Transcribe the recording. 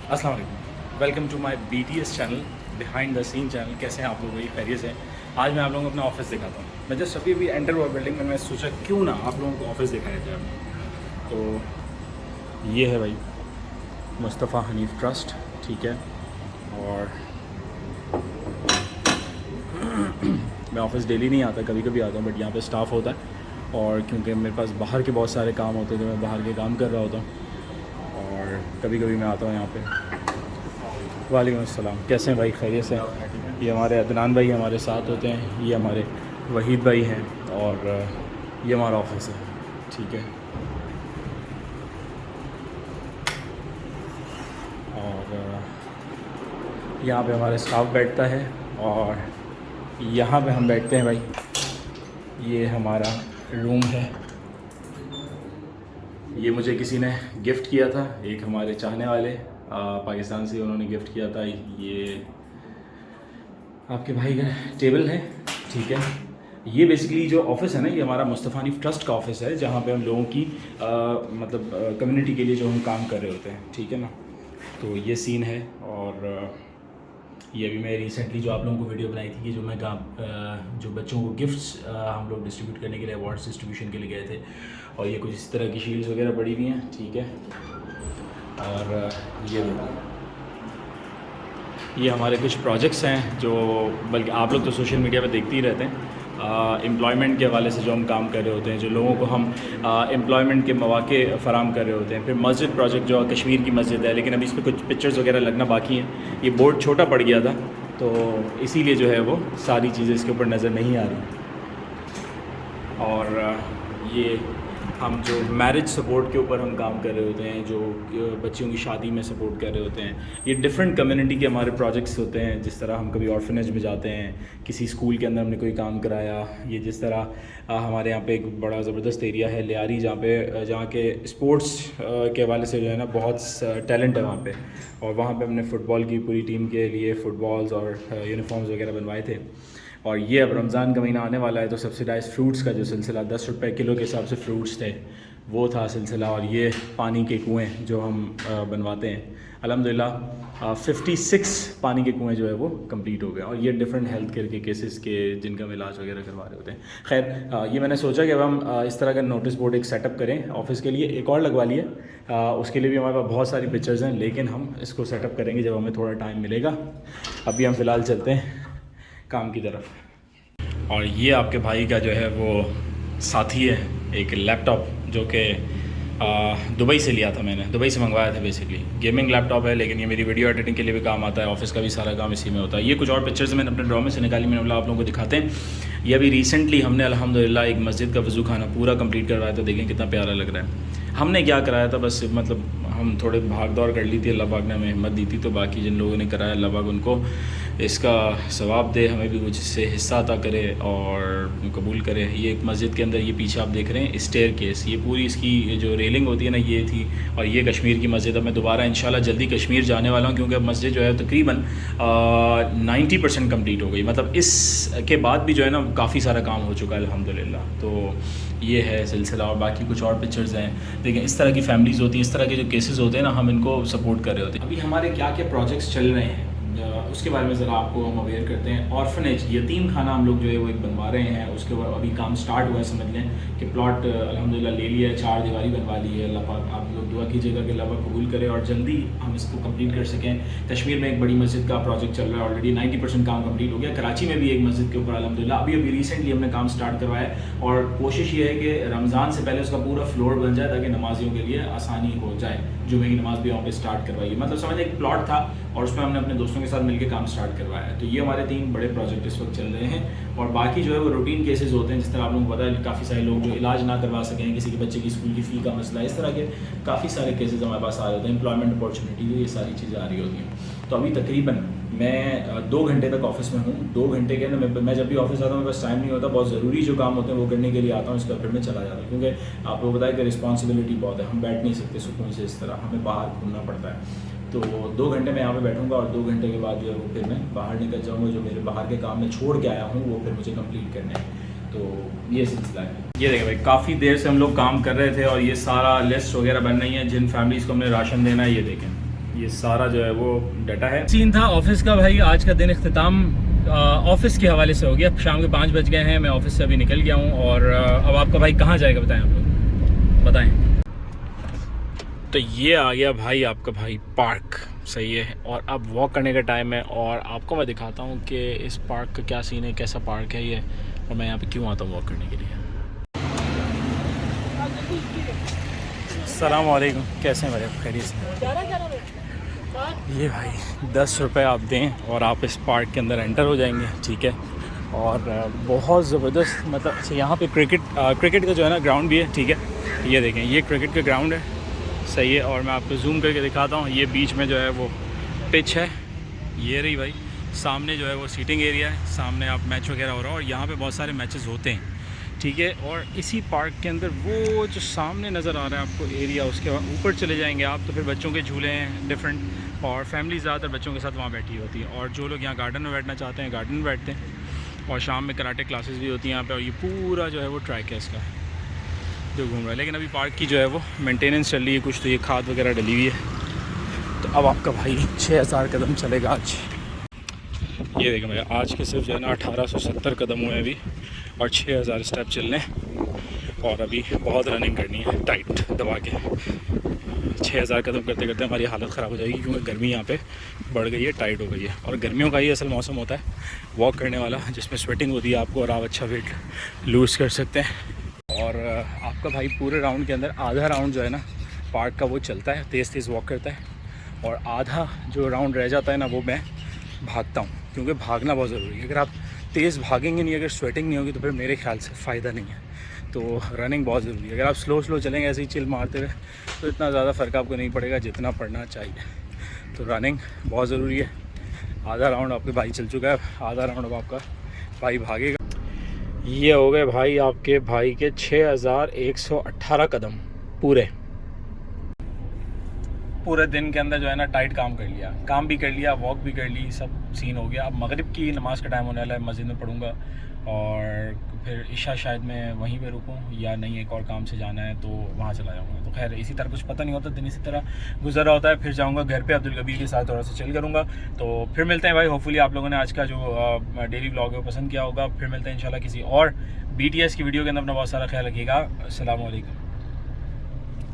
अस्सलाम वालेकुम, welcome to my BTS channel, behind the scene channel. कैसे हैं आप लोग? भाई खैरियत से। आज मैं आप लोगों को अपना ऑफिस दिखाता हूँ। मैं जस्ट अभी एंटर हुआ बिल्डिंग में, मैं सोचा क्यों ना आप लोगों को ऑफिस दिखाया जाए। तो ये है भाई मुस्तफ़ा हनीफ ट्रस्ट, ठीक है। और मैं ऑफिस डेली नहीं आता, कभी कभी आता हूँ, बट यहाँ पे स्टाफ होता है। और क्योंकि मेरे पास बाहर के बहुत सारे काम होते हैं, तो मैं बाहर के काम कर रहा होता हूँ और कभी कभी मैं आता हूँ यहाँ पे। वालेकुम अस्सलाम, कैसे हैं भाई? खैरियत से? ये हमारे अदनान भाई हमारे साथ होते हैं, ये हमारे वहीद भाई हैं और ये हमारा ऑफिस है, ठीक है। और यहाँ पे हमारे स्टाफ बैठता है और यहाँ पे हम बैठते हैं भाई। ये हमारा रूम है, ये मुझे किसी ने गिफ्ट किया था, एक हमारे चाहने वाले पाकिस्तान से, उन्होंने गिफ्ट किया था। ये आपके भाई का टेबल है, ठीक है। ये बेसिकली जो ऑफ़िस है ना, ये हमारा मुस्तफ़ा हनीफ ट्रस्ट का ऑफ़िस है, जहाँ पे हम लोगों की मतलब कम्युनिटी के लिए जो हम काम कर रहे होते हैं, ठीक है ना। तो ये सीन है। और ये अभी मैं रिसेंटली जो आप लोगों को वीडियो बनाई थी कि जो मैं जो बच्चों को गिफ्ट्स हम लोग डिस्ट्रीब्यूट करने के लिए, अवार्ड्स डिस्ट्रीब्यूशन के लिए गए थे। और ये कुछ इस तरह की शील्ड्स वगैरह पड़ी हुई हैं, ठीक है। और ये हमारे कुछ प्रोजेक्ट्स हैं जो, बल्कि आप लोग तो सोशल मीडिया पे देखते ही रहते हैं, एम्प्लॉयमेंट के हवाले से जो हम काम कर रहे होते हैं, जो लोगों को हम एम्प्लॉयमेंट के मौके फ़राम कर रहे होते हैं। फिर मस्जिद प्रोजेक्ट जो कश्मीर की मस्जिद है, लेकिन अभी इस पर कुछ पिक्चर्स वगैरह लगना बाकी हैं। ये बोर्ड छोटा पड़ गया था, तो इसीलिए जो है वो सारी चीज़ें इसके ऊपर नज़र नहीं आ रही। और ये हम जो मैरिज सपोर्ट के ऊपर हम काम कर रहे होते हैं, जो बच्चियों की शादी में सपोर्ट कर रहे होते हैं, ये डिफरेंट कम्युनिटी के हमारे प्रोजेक्ट्स होते हैं। जिस तरह हम कभी ऑर्फनेज में जाते हैं, किसी स्कूल के अंदर हमने कोई काम कराया। ये जिस तरह हमारे यहाँ पे एक बड़ा ज़बरदस्त एरिया है लियारी, जहाँ के स्पोर्ट्स के हवाले से जो है ना बहुत टैलेंट है वहाँ पे। और वहाँ पे हमने फ़ुटबॉल की पूरी टीम के लिए फ़ुटबॉल्स और यूनिफॉर्म्स वगैरह बनवाए थे। और ये अब रमज़ान का महीना आने वाला है, तो सब्सिडाइज़ फ़्रूट्स का जो सिलसिला 10 रुपये किलो के हिसाब से फ़्रूट्स थे, वो था सिलसिला। और ये पानी के कुएँ जो हम बनवाते हैं, अल्हम्दुलिल्लाह 56 पानी के कुएँ जो है वो कंप्लीट हो गए। और ये डिफरेंट हेल्थ केयर के केसेस के जिनका हम इलाज वगैरह करवा रहे होते हैं। खैर, ये मैंने सोचा कि अब हम इस तरह का नोटिस बोर्ड एक सेटअप करें ऑफ़िस के लिए, एक और लगवा लिए। उसके लिए भी हमारे पास बहुत सारी पिक्चर्स हैं, लेकिन हम इसको सेटअप करेंगे जब हमें थोड़ा टाइम मिलेगा। अभी हम फ़िलहाल चलते हैं काम की तरफ। और ये आपके भाई का जो है वो साथी है, एक लैपटॉप जो कि दुबई से लिया था मैंने, दुबई से मंगवाया था। बेसिकली गेमिंग लैपटॉप है, लेकिन ये मेरी वीडियो एडिटिंग के लिए भी काम आता है, ऑफिस का भी सारा काम इसी में होता है। ये कुछ और पिक्चर्स मैंने अपने ड्रॉ में से निकाली, मैंने बोला आप लोगों को दिखाते हैं। ये अभी रिसेंटली हमने अल्हम्दुलिल्लाह एक मस्जिद का वज़ू खाना पूरा कंप्लीट करवाया था। देखें कितना प्यारा लग रहा है। हमने क्या कराया था, बस मतलब हम थोड़े भाग दौड़ कर ली थी, अल्लाह पाक ने हमें हिम्मत दी थी। तो बाकी जिन लोगों ने कराया, अल्लाह पाक उनको इसका सवाब दे, हमें भी कुछ इससे हिस्सा अता करे और कबूल करे। ये एक मस्जिद के अंदर, ये पीछे आप देख रहे हैं स्टेयर केस, ये पूरी इसकी जो रेलिंग होती है ना, ये थी। और ये कश्मीर की मस्जिद। अब मैं दोबारा इंशाल्लाह जल्दी कश्मीर जाने वाला हूँ, क्योंकि अब मस्जिद जो है तकरीबन 90% कम्प्लीट हो गई। मतलब इसके बाद भी जो है ना काफ़ी सारा काम हो चुका है अल्हम्दुलिल्लाह। तो ये है सिलसिला। और बाकी कुछ और पिक्चर्स हैं। देखिए इस तरह की फैमिलीज़ होती हैं, इस तरह के जो केसेस होते हैं ना, हम इनको सपोर्ट कर रहे होते हैं। अभी हमारे क्या क्या प्रोजेक्ट्स चल रहे हैं उसके बारे में ज़रा आपको हम अवेयर करते हैं। ऑर्फनेज, यतीम खाना हम लोग जो है वो एक बनवा रहे हैं। उसके बाद अभी काम स्टार्ट हुआ है, समझ लें कि प्लॉट अल्हम्दुलिल्लाह ले लिया है, 4 दीवारी बनवा ली है। अल्लाह पाक आप लोग दुआ कीजिएगा कि अल्लाह पाक कबूल करे और जल्दी हम इसको कंप्लीट कर सकें। कश्मीर में एक बड़ी मस्जिद का प्रोजेक्ट चल रहा है, ऑलरेडी 90% काम कंप्लीट हो गया। कराची में भी एक मस्जिद के ऊपर अल्हम्दुलिल्लाह अभी रिसेंटली हमने काम स्टार्ट करवाया है। और कोशिश ये है कि रमज़ान से पहले उसका पूरा फ्लोर बन जाए, ताकि नमाजियों के लिए आसानी हो जाए। जुमे की नमाज़ भी वहाँ पे स्टार्ट करवाई, मतलब समझ एक प्लॉट था और उसमें हमने अपने दोस्तों के साथ मिलकर काम स्टार्ट करवाया है। तो ये हमारे 3 बड़े प्रोजेक्ट इस वक्त चल रहे हैं। और बाकी जो है वो रूटीन केसेस होते हैं, जिस तरह आप लोगों को पता है काफ़ी सारे लोग जो इलाज ना करवा सकें, किसी के बच्चे की स्कूल की फ़ी का मसला, इस तरह के काफ़ी सारे केसेस हमारे पास आ रहे होते हैं। एम्प्लॉयमेंट अपॉर्चुनिटी, ये सारी चीज़ें आ रही होती हैं। तो अभी तकरीबन मैं 2 घंटे तक ऑफिस में हूँ। 2 घंटे के अंदर मैं जब भी ऑफिस आता हूँ, मेरे पास टाइम नहीं होता। बहुत ज़रूरी जो काम होते हैं वो करने के लिए आता हूँ, इसका फिर मैं चला जाता हूँ, क्योंकि आपको बताया कि रिस्पॉन्सिबिलिटी बहुत है। हम बैठ नहीं सकते सुकून से, इस तरह हमें बाहर घूमना पड़ता है। तो 2 घंटे मैं यहाँ पे बैठूंगा और 2 घंटे के बाद जो है वो फिर मैं बाहर निकल जाऊँगा। जो मेरे बाहर के काम मैं छोड़ के आया हूँ वो फिर मुझे कंप्लीट करने हैं। तो ये सिलसिला है। ये देखें भाई, काफ़ी देर से हम लोग काम कर रहे थे और ये सारा लिस्ट वगैरह बन रही है जिन फैमिलीज़ को हमने राशन देना है। ये देखें ये सारा जो है वो डाटा है। सीन था ऑफिस का भाई, आज का दिन इख्तिताम ऑफिस के हवाले से हो गया। शाम के 5 बज गए हैं, मैं ऑफिस से अभी निकल गया हूँ। और अब आपका भाई कहाँ जाएगा बताएं, आप लोग बताएं। तो ये आ गया भाई आपका भाई पार्क, सही है। और अब वॉक करने का टाइम है और आपको मैं दिखाता हूँ कि इस पार्क का क्या सीन है, कैसा पार्क है ये, और मैं यहाँ पे क्यों आता हूँ वॉक करने के लिए। अस्सलाम वालेकुम, कैसे हैं भाई, खैरियत से? ये भाई 10 रुपये आप दें और आप इस पार्क के अंदर एंटर हो जाएंगे, ठीक है। और बहुत ज़बरदस्त, मतलब अच्छा यहाँ पे क्रिकेट का जो है ना ग्राउंड भी है, ठीक है। ये देखें, ये क्रिकेट का ग्राउंड है, सही है। और मैं आपको जूम करके दिखाता हूँ, ये बीच में जो है वो पिच है, ये रही भाई। सामने जो है वो सीटिंग एरिया है, सामने आप मैच वगैरह हो रहा है और यहाँ पे बहुत सारे मैचेस होते हैं, ठीक है। और इसी पार्क के अंदर वो जो सामने नज़र आ रहा है आपको एरिया, उसके बाद ऊपर चले जाएंगे आप तो फिर बच्चों के झूले हैं डिफरेंट, और फैमिली ज़्यादातर बच्चों के साथ वहाँ बैठी होती है। और जो लोग यहाँ गार्डन में बैठना चाहते हैं गार्डन में बैठते हैं। और शाम में कराटे क्लासेस भी होती हैं यहाँ पे। और ये पूरा जो है वो ट्रैक है इसका जो घूम रहा है। लेकिन अभी पार्क की जो है वो मेंटेनेंस चल रही है कुछ, तो ये खाद वगैरह डली हुई है। तो अब आपका भाई 6000 कदम चलेगा आज। ये देखें भैया, आज के सिर्फ जो है ना 1870 कदम हुए अभी, और 6000 स्टेप चलने, और अभी बहुत रनिंग करनी है टाइट दबा के। 6000 कदम करते करते हमारी हालत ख़राब हो जाएगी, क्योंकि गर्मी यहाँ पे बढ़ गई है, टाइट हो गई है। और गर्मियों का ही असल मौसम होता है वॉक करने वाला, जिसमें स्वेटिंग होती है आपको और आप अच्छा वेट लूज़ कर सकते हैं। और आपका भाई पूरे राउंड के अंदर आधा राउंड जो है ना पार्क का वो चलता है, तेज़ तेज़ वॉक करता है, और आधा जो राउंड रह जाता है ना वो मैं भागता हूँ, क्योंकि भागना बहुत ज़रूरी है। अगर आप तेज़ भागेंगे नहीं, अगर स्वेटिंग नहीं होगी तो फिर मेरे ख्याल से फ़ायदा नहीं है। तो रनिंग बहुत ज़रूरी है। अगर आप स्लो चलेंगे ऐसे ही चिल मारते हुए तो इतना ज़्यादा फ़र्क आपको नहीं पड़ेगा जितना पड़ना चाहिए। तो रनिंग बहुत ज़रूरी है। आधा राउंड आपके भाई चल चुका है, आधा राउंड अब आपका भाई भागेगा। ये हो गए भाई आपके भाई के 6118 कदम पूरे दिन के अंदर जो है ना टाइट काम कर लिया, काम भी कर लिया, वॉक भी कर ली, सब सीन हो गया। अब मगरिब की नमाज़ का टाइम होने वाला है, मस्जिद में पढ़ूंगा और फिर इशा शायद मैं वहीं पे रुकूं, या नहीं एक और काम से जाना है तो वहाँ चला जाऊँगा। तो खैर इसी तरह कुछ पता नहीं होता, दिन इसी तरह गुजर रहा होता है। फिर जाऊँगा घर पे, अब्दुल कबीर के साथ थोड़ा सा चिल करूँगा। तो फिर मिलते हैं भाई। होपफुली आप लोगों ने आज का जो डेली व्लॉग है वो पसंद किया होगा। फिर मिलते हैं इंशाल्लाह किसी और BTS की वीडियो के अंदर। अपना बहुत सारा ख्याल रखिएगा। अस्सलाम वालेकुम।